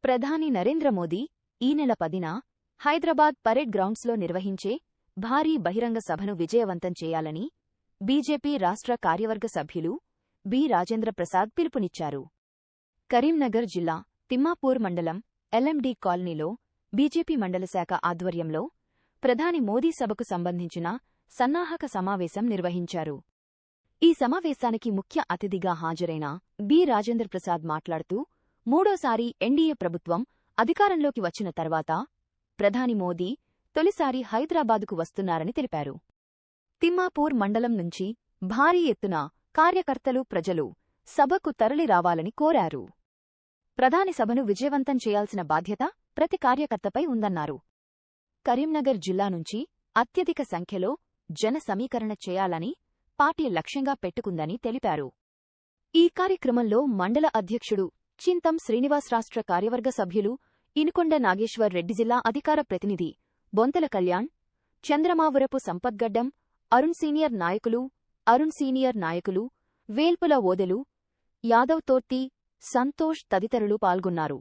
ప్రధాని నరేంద్ర మోదీ ఈ నెల 10న హైదరాబాద్ పరేడ్ గ్రౌండ్స్లో నిర్వహించే భారీ బహిరంగ సభను విజయవంతం చేయాలని బీజేపీ రాష్ట్ర కార్యవర్గ సభ్యులు బి. రాజేంద్ర ప్రసాద్ పిలుపునిచ్చారు. కరీంనగర్ జిల్లా తిమ్మాపూర్ మండలం ఎల్ఎండి కాలనీలో బీజేపీ మండల శాఖ ఆధ్వర్యంలో ప్రధాని మోదీ సభకు సంబంధించిన సన్నాహక సమావేశం నిర్వహించారు. ఈ సమావేశానికి ముఖ్య అతిథిగా హాజరైన బి. రాజేంద్ర ప్రసాద్ మాట్లాడుతూ మూడోసారి ఎన్డీఏ ప్రభుత్వం అధికారంలోకి వచ్చిన తర్వాత ప్రధాని మోదీ తొలిసారి హైదరాబాదుకు వస్తున్నారని తెలిపారు. తిమ్మాపూర్ మండలం నుంచి భారీ ఎత్తున కార్యకర్తలు ప్రజలు సభకు తరలిరావాలని కోరారు. ప్రధాని సభను విజయవంతం చేయాల్సిన బాధ్యత ప్రతి కార్యకర్తపై ఉందన్నారు. కరీంనగర్ జిల్లా నుంచి అత్యధిక సంఖ్యలో జన సమీకరణ చేయాలని పార్టీ లక్ష్యంగా పెట్టుకుందని తెలిపారు. ఈ కార్యక్రమంలో మండల అధ్యక్షుడు చింతం శ్రీనివాస్, రాష్ట్ర కార్యవర్గ సభ్యులు ఇనుకొండ నాగేశ్వర్ రెడ్డి, జిల్లా అధికార ప్రతినిధి బొంతల కళ్యాణ్, చంద్రమావురపు సంపద్గడ్డం, అరుణ్ సీనియర్ నాయకులు వేల్పుల ఓదెలు, యాదవ్ తోర్తి, సంతోష్ తదితరులు పాల్గొన్నారు.